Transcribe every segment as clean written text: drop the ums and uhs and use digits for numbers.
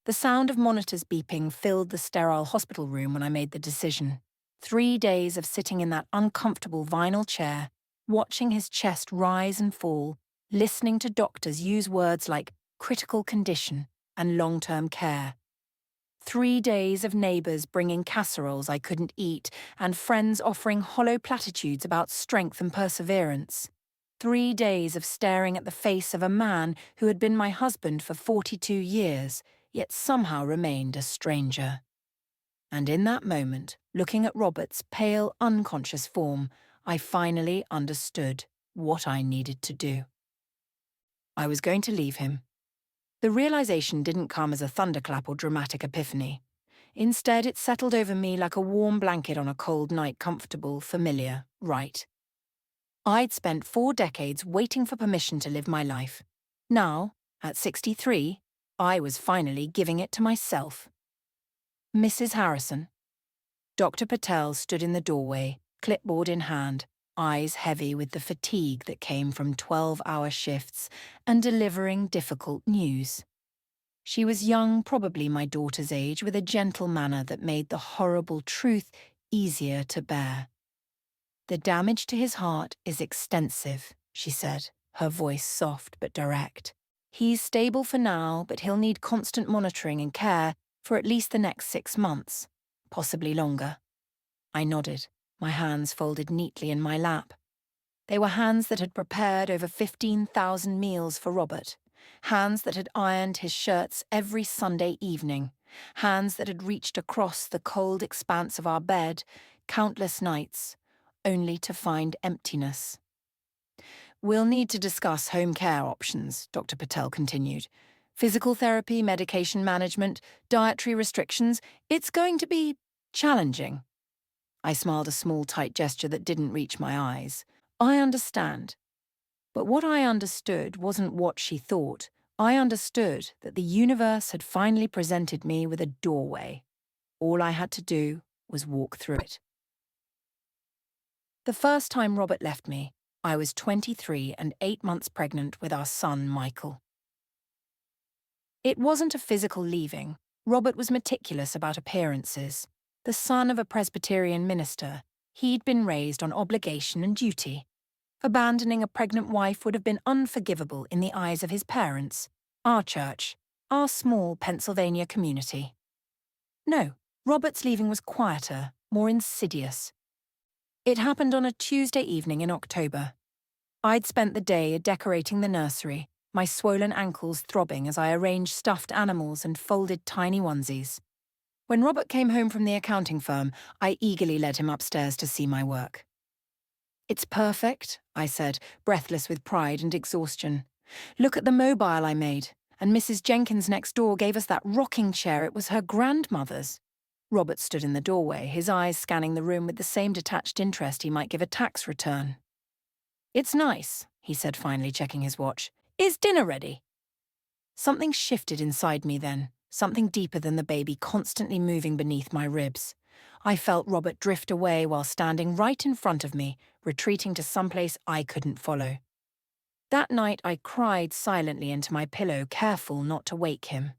The sound of monitors beeping filled the sterile hospital room when I made the decision. 3 days of sitting in that uncomfortable vinyl chair, watching his chest rise and fall, listening to doctors use words like critical condition and long-term care. 3 days of neighbours bringing casseroles I couldn't eat and friends offering hollow platitudes about strength and perseverance. 3 days of staring at the face of a man who had been my husband for 42 years, yet somehow remained a stranger. And in that moment, looking at Robert's pale, unconscious form, I finally understood what I needed to do. I was going to leave him. The realization didn't come as a thunderclap or dramatic epiphany. Instead, it settled over me like a warm blanket on a cold night, comfortable, familiar, right. I'd spent 4 decades waiting for permission to live my life. Now, at 63, I was finally giving it to myself. Mrs. Harrison. Dr. Patel stood in the doorway, clipboard in hand, eyes heavy with the fatigue that came from 12-hour shifts and delivering difficult news. She was young, probably my daughter's age, with a gentle manner that made the horrible truth easier to bear. "The damage to his heart is extensive," she said, her voice soft but direct. "He's stable for now, but he'll need constant monitoring and care for at least the next 6 months, possibly longer." I nodded, my hands folded neatly in my lap. They were hands that had prepared over 15,000 meals for Robert, hands that had ironed his shirts every Sunday evening, hands that had reached across the cold expanse of our bed countless nights, only to find emptiness. "We'll need to discuss home care options," Dr. Patel continued. "Physical therapy, medication management, dietary restrictions. It's going to be challenging." I smiled a small, tight gesture that didn't reach my eyes. "I understand." But what I understood wasn't what she thought. I understood that the universe had finally presented me with a doorway. All I had to do was walk through it. The first time Robert left me, I was 23 and 8 months pregnant with our son, Michael. It wasn't a physical leaving. Robert was meticulous about appearances. The son of a Presbyterian minister, he'd been raised on obligation and duty. Abandoning a pregnant wife would have been unforgivable in the eyes of his parents, our church, our small Pennsylvania community. No, Robert's leaving was quieter, more insidious. It happened on a Tuesday evening in October. I'd spent the day decorating the nursery, my swollen ankles throbbing as I arranged stuffed animals and folded tiny onesies. When Robert came home from the accounting firm, I eagerly led him upstairs to see my work. "It's perfect," I said, breathless with pride and exhaustion. "Look at the mobile I made, and Mrs. Jenkins next door gave us that rocking chair. It was her grandmother's." Robert stood in the doorway, his eyes scanning the room with the same detached interest he might give a tax return. "It's nice," he said, finally checking his watch. "Is dinner ready?" Something shifted inside me then, something deeper than the baby constantly moving beneath my ribs. I felt Robert drift away while standing right in front of me, retreating to someplace I couldn't follow. That night I cried silently into my pillow, careful not to wake him.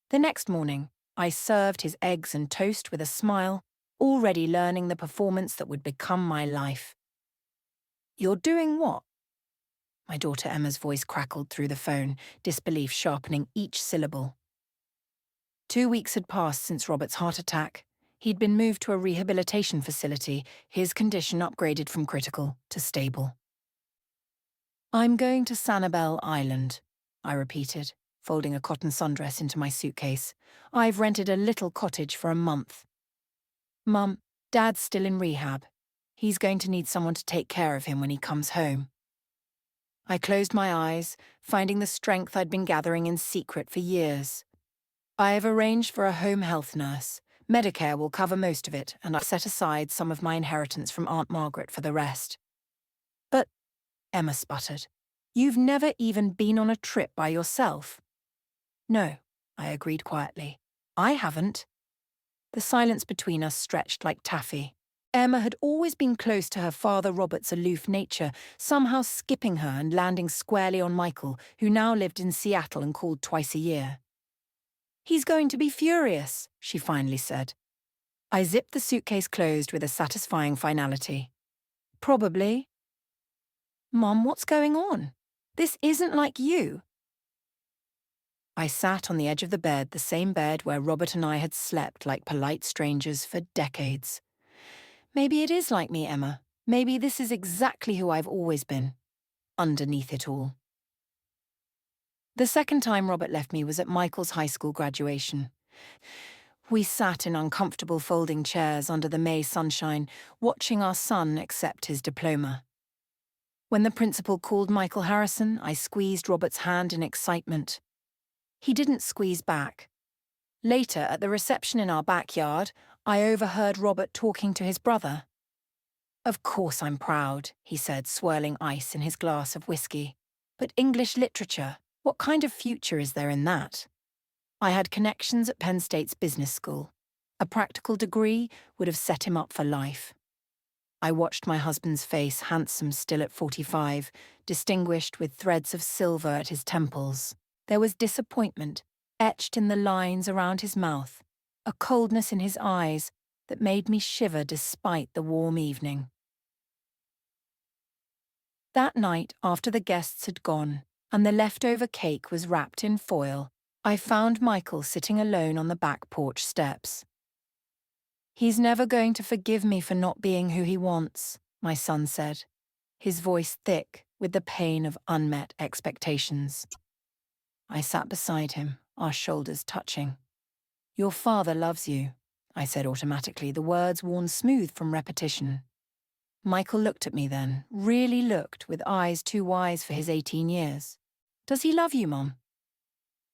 The next morning, I served his eggs and toast with a smile, already learning the performance that would become my life. "You're doing what?" My daughter Emma's voice crackled through the phone, disbelief sharpening each syllable. 2 weeks had passed since Robert's heart attack. He'd been moved to a rehabilitation facility, his condition upgraded from critical to stable. "I'm going to Sanibel Island," I repeated, folding a cotton sundress into my suitcase. "I've rented a little cottage for a month." "Mum, Dad's still in rehab. He's going to need someone to take care of him when he comes home." I closed my eyes, finding the strength I'd been gathering in secret for years. "I have arranged for a home health nurse. Medicare will cover most of it, and I've set aside some of my inheritance from Aunt Margaret for the rest." "But," Emma sputtered, "you've never even been on a trip by yourself." "No," I agreed quietly. "I haven't." The silence between us stretched like taffy. Emma had always been close to her father Robert's aloof nature, somehow skipping her and landing squarely on Michael, who now lived in Seattle and called twice a year. He's going to be furious, she finally said. I zipped the suitcase closed with a satisfying finality. Probably. Mom, what's going on? This isn't like you. I sat on the edge of the bed, the same bed where Robert and I had slept like polite strangers for decades. Maybe it is like me, Emma. Maybe this is exactly who I've always been, underneath it all. The second time Robert left me was at Michael's high school graduation. We sat in uncomfortable folding chairs under the May sunshine, watching our son accept his diploma. When the principal called Michael Harrison, I squeezed Robert's hand in excitement. He didn't squeeze back. Later, at the reception in our backyard, I overheard Robert talking to his brother. Of course I'm proud, he said, swirling ice in his glass of whiskey. But English literature, what kind of future is there in that? I had connections at Penn State's business school. A practical degree would have set him up for life. I watched my husband's face, handsome still at 45, distinguished with threads of silver at his temples. There was disappointment etched in the lines around his mouth, a coldness in his eyes that made me shiver despite the warm evening. That night, after the guests had gone, and the leftover cake was wrapped in foil, I found Michael sitting alone on the back porch steps. He's never going to forgive me for not being who he wants, my son said, his voice thick with the pain of unmet expectations. I sat beside him, our shoulders touching. Your father loves you, I said automatically, the words worn smooth from repetition. Michael looked at me then, really looked, with eyes too wise for his 18 years. Does he love you, Mom?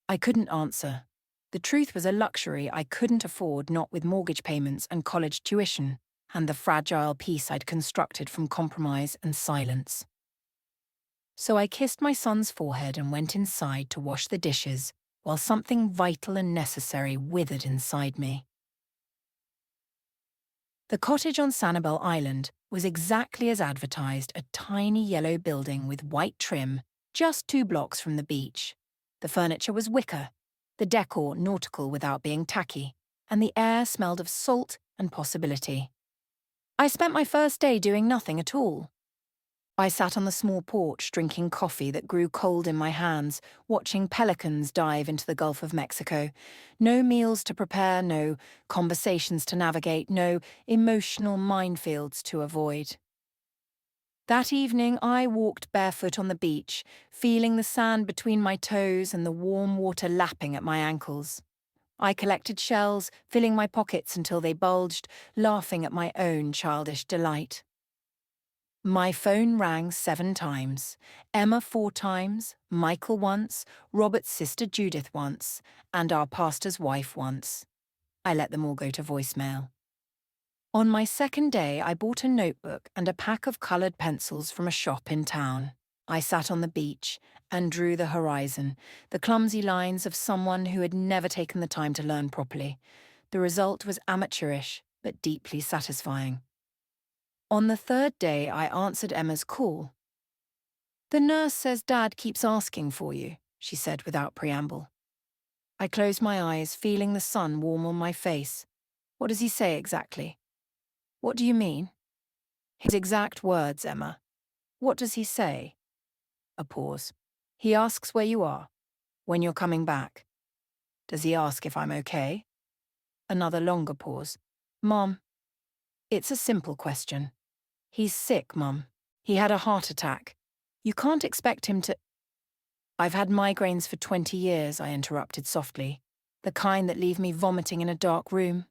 I couldn't answer. The truth was a luxury I couldn't afford, not with mortgage payments and college tuition, and the fragile peace I'd constructed from compromise and silence. So I kissed my son's forehead and went inside to wash the dishes, while something vital and necessary withered inside me. The cottage on Sanibel Island was exactly as advertised, a tiny yellow building with white trim, just 2 blocks from the beach. The furniture was wicker, the decor nautical without being tacky, and the air smelled of salt and possibility. I spent my first day doing nothing at all. I sat on the small porch drinking coffee that grew cold in my hands, watching pelicans dive into the Gulf of Mexico. No meals to prepare, no conversations to navigate, no emotional minefields to avoid. That evening, I walked barefoot on the beach, feeling the sand between my toes and the warm water lapping at my ankles. I collected shells, filling my pockets until they bulged, laughing at my own childish delight. My phone rang 7 times, Emma 4 times, Michael once, Robert's sister Judith once, and our pastor's wife once. I let them all go to voicemail. On my second day, I bought a notebook and a pack of coloured pencils from a shop in town. I sat on the beach and drew the horizon, the clumsy lines of someone who had never taken the time to learn properly. The result was amateurish, but deeply satisfying. On the third day, I answered Emma's call. The nurse says Dad keeps asking for you, she said without preamble. I closed my eyes, feeling the sun warm on my face. What does he say exactly? What do you mean? His exact words, Emma. What does he say? A pause. He asks where you are, when you're coming back. Does he ask if I'm okay? Another longer pause. Mom, it's a simple question. He's sick, Mum. He had a heart attack. You can't expect him to— I've had migraines for 20 years, I interrupted softly. The kind that leave me vomiting in a dark room.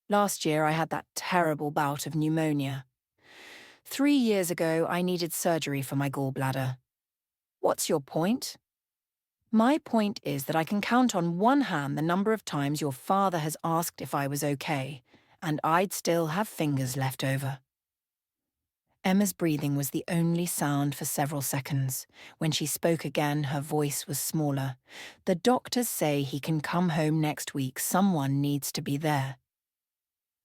Last year I had that terrible bout of pneumonia. 3 years ago I needed surgery for my gallbladder. What's your point? My point is that I can count on one hand the number of times your father has asked if I was okay, and I'd still have fingers left over. Emma's breathing was the only sound for several seconds. When she spoke again, her voice was smaller. The doctors say he can come home next week. Someone needs to be there.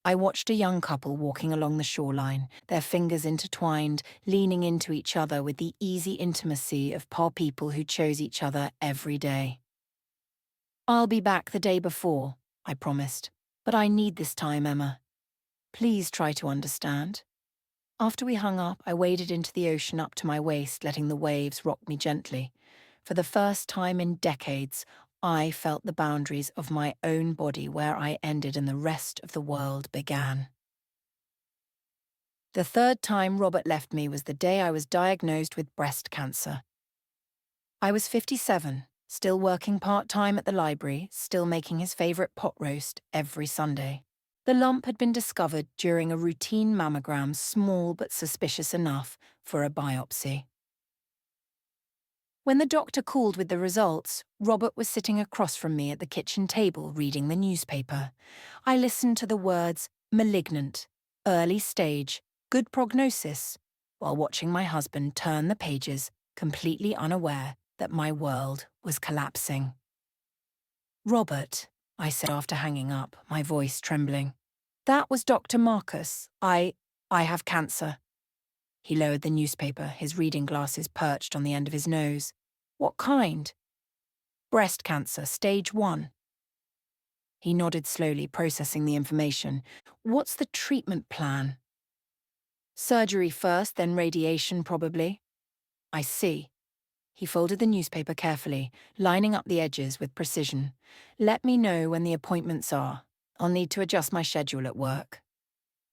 I watched a young couple walking along the shoreline, their fingers intertwined, leaning into each other with the easy intimacy of people who chose each other every day. I'll be back the day before, I promised. But I need this time, Emma. Please try to understand. After we hung up, I waded into the ocean up to my waist, letting the waves rock me gently. For the first time in decades, I felt the boundaries of my own body where I ended and the rest of the world began. The third time Robert left me was the day I was diagnosed with breast cancer. I was 57, still working part-time at the library, still making his favourite pot roast every Sunday. The lump had been discovered during a routine mammogram, small but suspicious enough for a biopsy. When the doctor called with the results, Robert was sitting across from me at the kitchen table reading the newspaper. I listened to the words malignant, early stage, good prognosis, while watching my husband turn the pages, completely unaware that my world was collapsing. Robert, I said after hanging up, my voice trembling. That was Dr. Marcus. I have cancer. He lowered the newspaper, his reading glasses perched on the end of his nose. What kind? Breast cancer, stage 1. He nodded slowly, processing the information. What's the treatment plan? Surgery first, then radiation, probably. I see. He folded the newspaper carefully, lining up the edges with precision. Let me know when the appointments are. I'll need to adjust my schedule at work.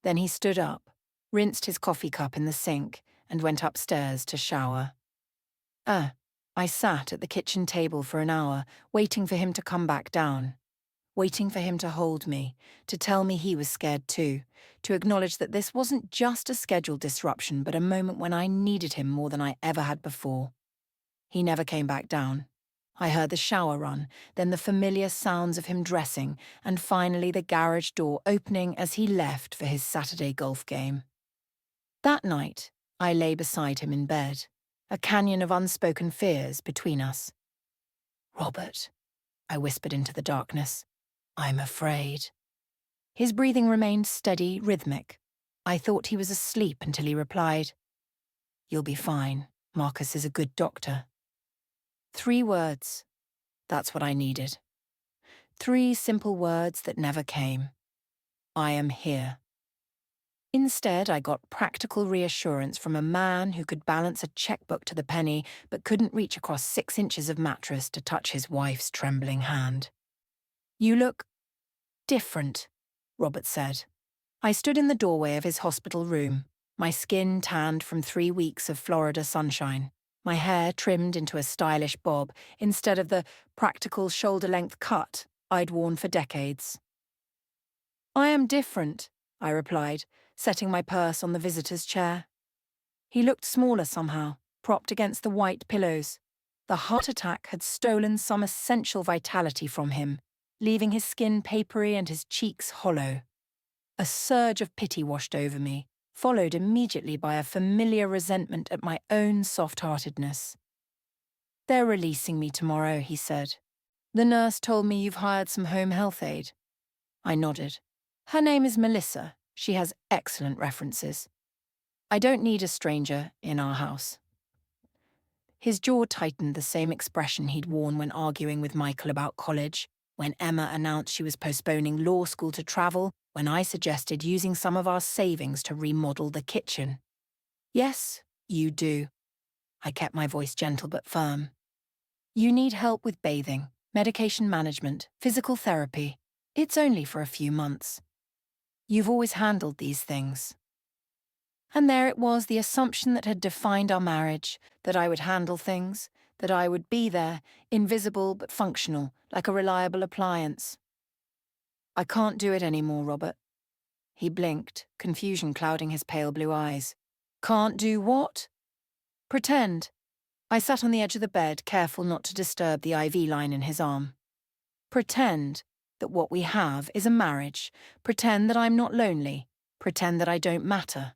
Then he stood up, rinsed his coffee cup in the sink, and went upstairs to shower. I sat at the kitchen table for an hour, waiting for him to come back down. Waiting for him to hold me, to tell me he was scared too, to acknowledge that this wasn't just a schedule disruption, but a moment when I needed him more than I ever had before. He never came back down. I heard the shower run, then the familiar sounds of him dressing, and finally the garage door opening as he left for his Saturday golf game. That night, I lay beside him in bed, a canyon of unspoken fears between us. Robert, I whispered into the darkness, I'm afraid. His breathing remained steady, rhythmic. I thought he was asleep until he replied, You'll be fine. Marcus is a good doctor. 3 words. That's what I needed. 3 simple words that never came. I am here. Instead, I got practical reassurance from a man who could balance a checkbook to the penny but couldn't reach across 6 inches of mattress to touch his wife's trembling hand. You look different, Robert said. I stood in the doorway of his hospital room, my skin tanned from 3 weeks of Florida sunshine, my hair trimmed into a stylish bob instead of the practical shoulder-length cut I'd worn for decades. I am different, I replied, setting my purse on the visitor's chair. He looked smaller somehow, propped against the white pillows. The heart attack had stolen some essential vitality from him, leaving his skin papery and his cheeks hollow. A surge of pity washed over me, followed immediately by a familiar resentment at my own soft-heartedness. They're releasing me tomorrow, he said. The nurse told me you've hired some home health aide. I nodded. Her name is Melissa. She has excellent references. I don't need a stranger in our house. His jaw tightened, the same expression he'd worn when arguing with Michael about college, when Emma announced she was postponing law school to travel, when I suggested using some of our savings to remodel the kitchen. Yes, you do. I kept my voice gentle but firm. You need help with bathing, medication management, physical therapy. It's only for a few months. You've always handled these things. And there it was, the assumption that had defined our marriage, that I would handle things, that I would be there, invisible but functional, like a reliable appliance. I can't do it anymore, Robert. He blinked, confusion clouding his pale blue eyes. Can't do what? Pretend. I sat on the edge of the bed, careful not to disturb the IV line in his arm. Pretend that what we have is a marriage. Pretend that I'm not lonely. Pretend that I don't matter.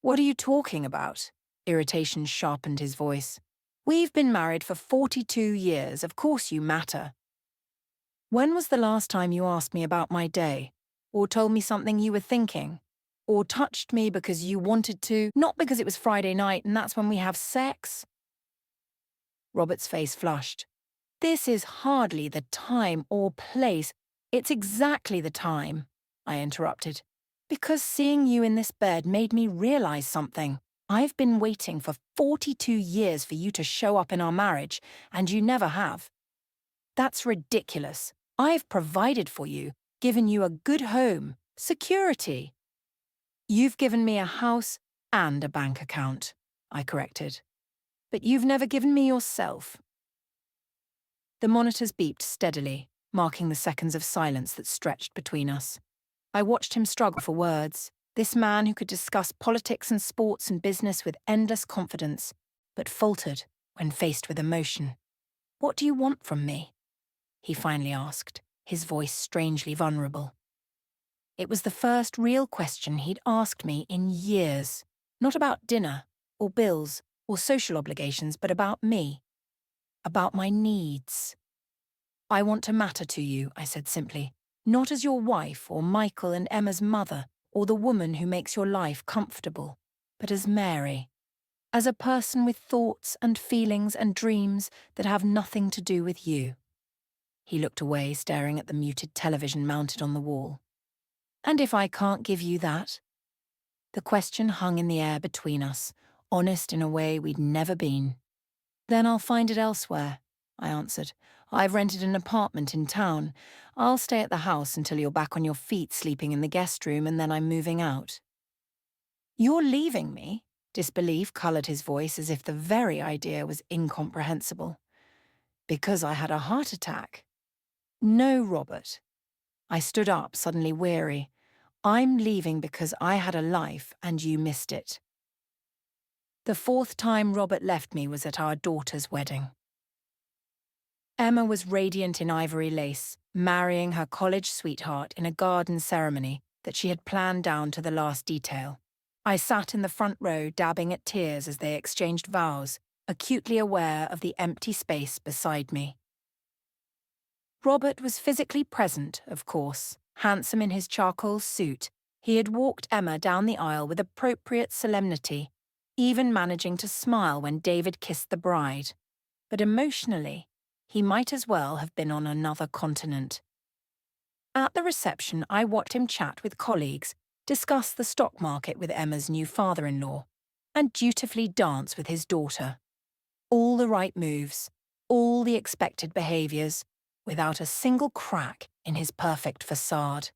What are you talking about? Irritation sharpened his voice. We've been married for 42 years. Of course you matter. When was the last time you asked me about my day? Or told me something you were thinking? Or touched me because you wanted to, not because it was Friday night and that's when we have sex? Robert's face flushed. This is hardly the time or place. It's exactly the time, I interrupted, because seeing you in this bed made me realize something. I've been waiting for 42 years for you to show up in our marriage, and you never have. That's ridiculous. I've provided for you, given you a good home, security. You've given me a house and a bank account, I corrected. But you've never given me yourself. The monitors beeped steadily, marking the seconds of silence that stretched between us. I watched him struggle for words, this man who could discuss politics and sports and business with endless confidence, but faltered when faced with emotion. "What do you want from me?" he finally asked, his voice strangely vulnerable. It was the first real question he'd asked me in years, not about dinner, or bills, or social obligations, but about me, about my needs. "I want to matter to you," I said simply, "not as your wife or Michael and Emma's mother or the woman who makes your life comfortable, but as Mary, as a person with thoughts and feelings and dreams that have nothing to do with you." He looked away, staring at the muted television mounted on the wall. "And if I can't give you that?" The question hung in the air between us, honest in a way we'd never been. "Then I'll find it elsewhere," I answered. "I've rented an apartment in town. I'll stay at the house until you're back on your feet sleeping in the guest room, and then I'm moving out." "You're leaving me?" Disbelief coloured his voice as if the very idea was incomprehensible. "Because I had a heart attack." "No, Robert." I stood up, suddenly weary. "I'm leaving because I had a life and you missed it." The fourth time Robert left me was at our daughter's wedding. Emma was radiant in ivory lace, marrying her college sweetheart in a garden ceremony that she had planned down to the last detail. I sat in the front row dabbing at tears as they exchanged vows, acutely aware of the empty space beside me. Robert was physically present, of course, handsome in his charcoal suit. He had walked Emma down the aisle with appropriate solemnity, even managing to smile when David kissed the bride. But emotionally, he might as well have been on another continent. At the reception, I watched him chat with colleagues, discuss the stock market with Emma's new father-in-law, and dutifully dance with his daughter. All the right moves, all the expected behaviours, without a single crack in his perfect facade.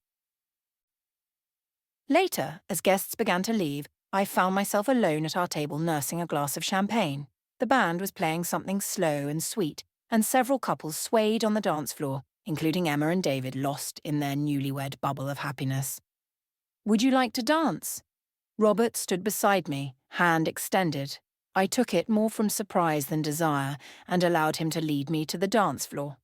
Later, as guests began to leave, I found myself alone at our table nursing a glass of champagne. The band was playing something slow and sweet, and several couples swayed on the dance floor, including Emma and David, lost in their newlywed bubble of happiness. "Would you like to dance?" Robert stood beside me, hand extended. I took it more from surprise than desire and allowed him to lead me to the dance floor.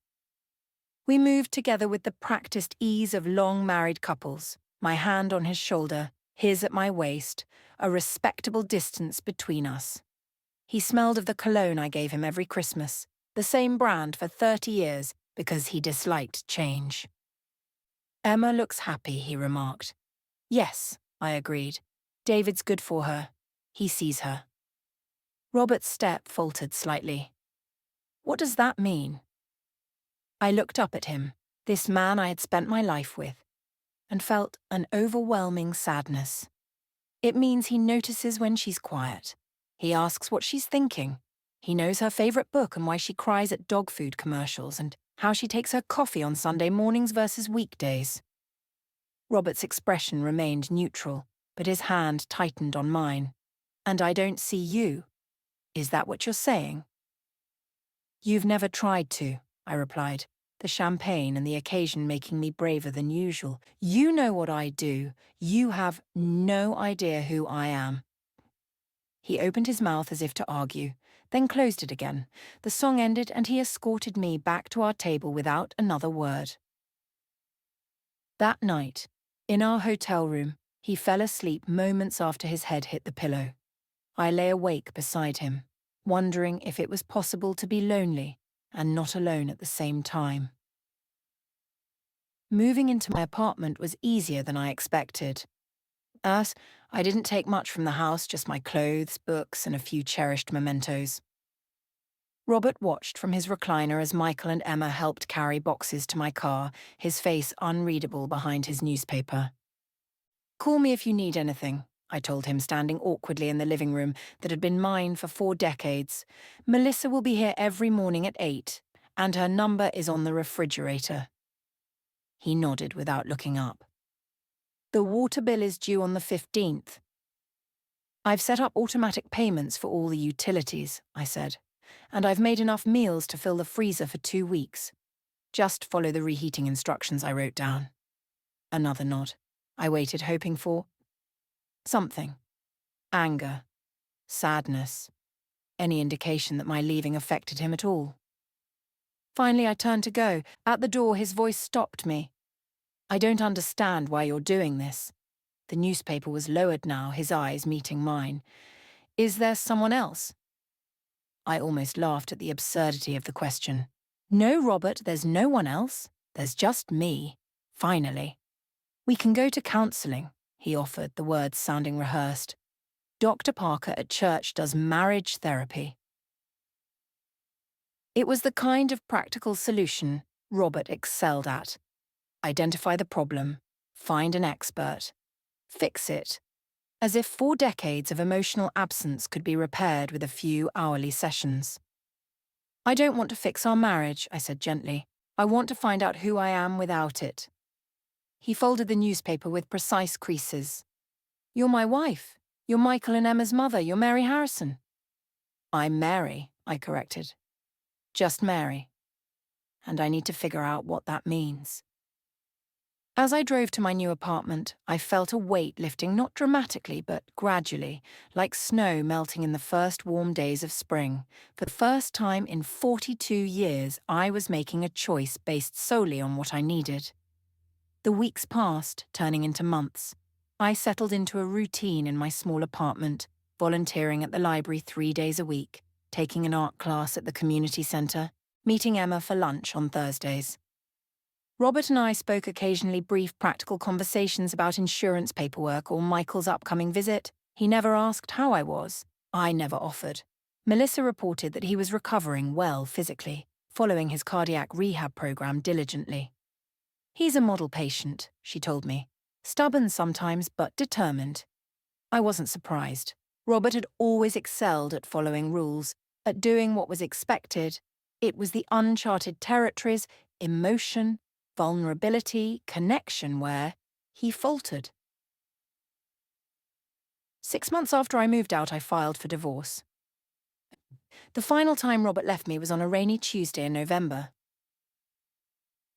We moved together with the practiced ease of long married couples, my hand on his shoulder, his at my waist, a respectable distance between us. He smelled of the cologne I gave him every Christmas, the same brand for 30 years because he disliked change. "Emma looks happy," he remarked. "Yes," I agreed. "David's good for her. He sees her." Robert's step faltered slightly. "What does that mean?" I looked up at him, this man I had spent my life with, and felt an overwhelming sadness. "It means he notices when she's quiet. He asks what she's thinking. He knows her favourite book and why she cries at dog food commercials and how she takes her coffee on Sunday mornings versus weekdays." Robert's expression remained neutral, but his hand tightened on mine. "And I don't see you. Is that what you're saying?" "You've never tried to," I replied, the champagne and the occasion making me braver than usual. "You know what I do. You have no idea who I am." He opened his mouth as if to argue, then closed it again. The song ended and he escorted me back to our table without another word. That night, in our hotel room, he fell asleep moments after his head hit the pillow. I lay awake beside him, wondering if it was possible to be lonely and not alone at the same time. Moving into my apartment was easier than I expected. I didn't take much from the house, just my clothes, books, and a few cherished mementos. Robert watched from his recliner as Michael and Emma helped carry boxes to my car, his face unreadable behind his newspaper. "Call me if you need anything," I told him, standing awkwardly in the living room that had been mine for 4 decades. "Melissa will be here every morning at 8, and her number is on the refrigerator." He nodded without looking up. "The water bill is due on the 15th. "I've set up automatic payments for all the utilities," I said, "and I've made enough meals to fill the freezer for 2 weeks. Just follow the reheating instructions I wrote down." Another nod. I waited, hoping for something. Anger. Sadness. Any indication that my leaving affected him at all. Finally, I turned to go. At the door, his voice stopped me. "I don't understand why you're doing this." The newspaper was lowered now, his eyes meeting mine. "Is there someone else?" I almost laughed at the absurdity of the question. "No, Robert, there's no one else. There's just me. Finally. We can go to counselling," he offered, the words sounding rehearsed. "Dr. Parker at church does marriage therapy." It was the kind of practical solution Robert excelled at. Identify the problem, find an expert, fix it, as if 4 decades of emotional absence could be repaired with a few hourly sessions. "I don't want to fix our marriage," I said gently. "I want to find out who I am without it." He folded the newspaper with precise creases. "You're my wife. You're Michael and Emma's mother. You're Mary Harrison." "I'm Mary," I corrected. "Just Mary. And I need to figure out what that means." As I drove to my new apartment, I felt a weight lifting not dramatically but gradually, like snow melting in the first warm days of spring. For the first time in 42 years, I was making a choice based solely on what I needed. The weeks passed, turning into months. I settled into a routine in my small apartment, volunteering at the library 3 days a week, taking an art class at the community centre, meeting Emma for lunch on Thursdays. Robert and I spoke occasionally brief practical conversations about insurance paperwork or Michael's upcoming visit. He never asked how I was. I never offered. Melissa reported that he was recovering well physically, following his cardiac rehab program diligently. "He's a model patient," she told me. "Stubborn sometimes, but determined." I wasn't surprised. Robert had always excelled at following rules, at doing what was expected. It was the uncharted territories, emotion, vulnerability, connection where he faltered. 6 months after I moved out, I filed for divorce. The final time Robert left me was on a rainy Tuesday in November.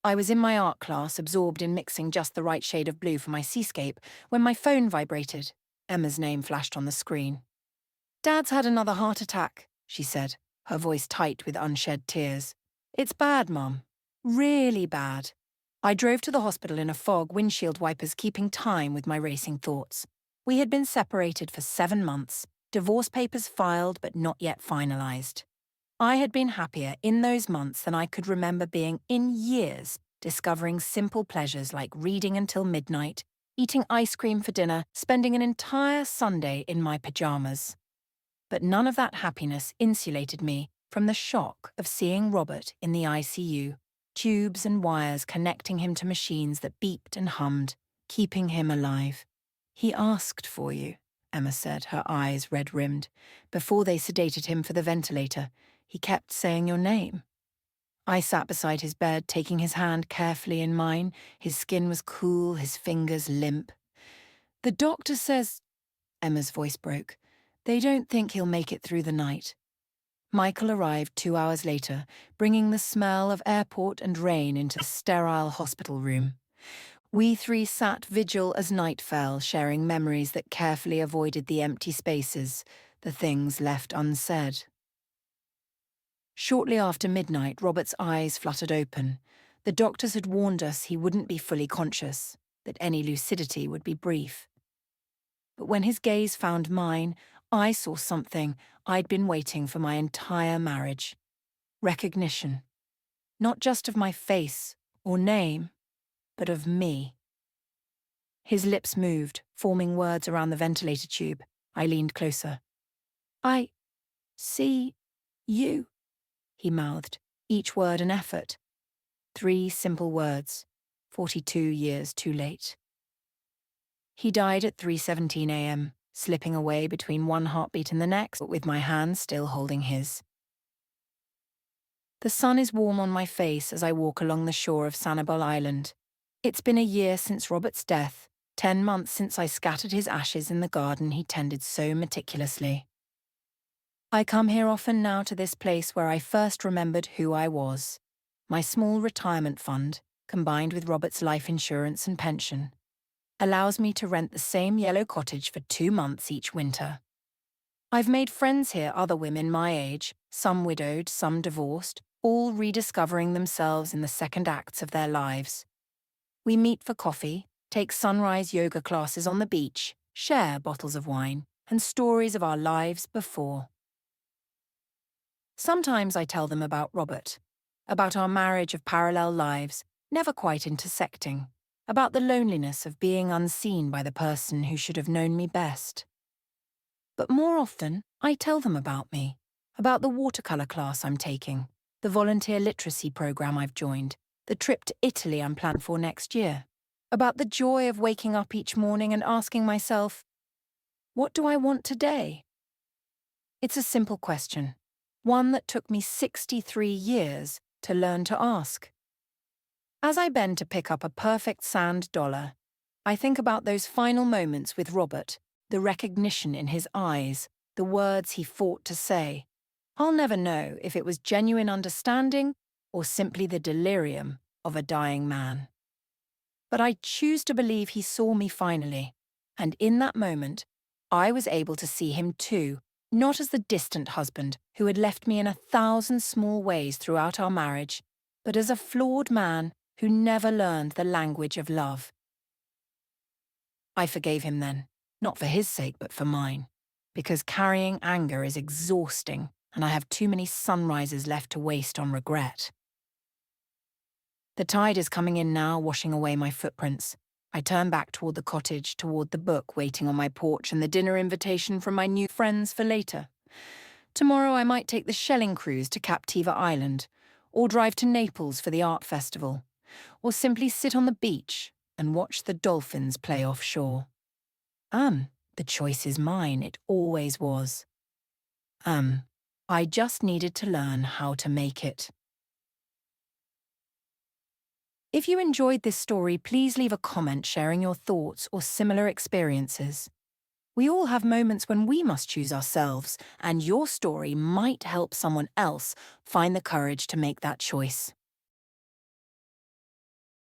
I was in my art class, absorbed in mixing just the right shade of blue for my seascape, when my phone vibrated. Emma's name flashed on the screen. "Dad's had another heart attack," she said, her voice tight with unshed tears. "It's bad, Mum. Really bad." I drove to the hospital in a fog, windshield wipers keeping time with my racing thoughts. We had been separated for 7 months, divorce papers filed but not yet finalised. I had been happier in those months than I could remember being in years, discovering simple pleasures like reading until midnight, eating ice cream for dinner, spending an entire Sunday in my pyjamas. But none of that happiness insulated me from the shock of seeing Robert in the ICU, tubes and wires connecting him to machines that beeped and hummed, keeping him alive. "He asked for you," Emma said, her eyes red-rimmed. "Before they sedated him for the ventilator, he kept saying your name." I sat beside his bed, taking his hand carefully in mine. His skin was cool, his fingers limp. "The doctor says," Emma's voice broke, "they don't think he'll make it through the night." Michael arrived 2 hours later, bringing the smell of airport and rain into the sterile hospital room. We 3 sat vigil as night fell, sharing memories that carefully avoided the empty spaces, the things left unsaid. Shortly after midnight, Robert's eyes fluttered open. The doctors had warned us he wouldn't be fully conscious, that any lucidity would be brief. But when his gaze found mine, I saw something I'd been waiting for my entire marriage. Recognition. Not just of my face or name, but of me. His lips moved, forming words around the ventilator tube. I leaned closer. "I see you." he mouthed, each word an effort. 3 simple words, 42 years too late. He died at 3:17 a.m., slipping away between one heartbeat and the next, but with my hand still holding his. The sun is warm on my face as I walk along the shore of Sanibel Island. It's been a year since Robert's death, 10 months since I scattered his ashes in the garden he tended so meticulously. I come here often now to this place where I first remembered who I was. My small retirement fund, combined with Robert's life insurance and pension, allows me to rent the same yellow cottage for 2 months each winter. I've made friends here, other women my age, some widowed, some divorced, all rediscovering themselves in the second acts of their lives. We meet for coffee, take sunrise yoga classes on the beach, share bottles of wine, and stories of our lives before. Sometimes I tell them about Robert, about our marriage of parallel lives, never quite intersecting, about the loneliness of being unseen by the person who should have known me best. But more often, I tell them about me, about the watercolour class I'm taking, the volunteer literacy programme I've joined, the trip to Italy I'm planned for next year, about the joy of waking up each morning and asking myself, what do I want today? It's a simple question, one that took me 63 years to learn to ask. As I bend to pick up a perfect sand dollar, I think about those final moments with Robert, the recognition in his eyes, the words he fought to say. I'll never know if it was genuine understanding or simply the delirium of a dying man. But I choose to believe he saw me finally, and in that moment, I was able to see him too, not as the distant husband who had left me in 1,000 small ways throughout our marriage, but as a flawed man who never learned the language of love. I forgave him then, not for his sake but for mine, because carrying anger is exhausting and I have too many sunrises left to waste on regret. The tide is coming in now, washing away my footprints. I turn back toward the cottage, toward the book waiting on my porch and the dinner invitation from my new friends for later. Tomorrow I might take the shelling cruise to Captiva Island, or drive to Naples for the art festival, or simply sit on the beach and watch the dolphins play offshore. The choice is mine, it always was. I just needed to learn how to make it. If you enjoyed this story, please leave a comment sharing your thoughts or similar experiences. We all have moments when we must choose ourselves, and your story might help someone else find the courage to make that choice.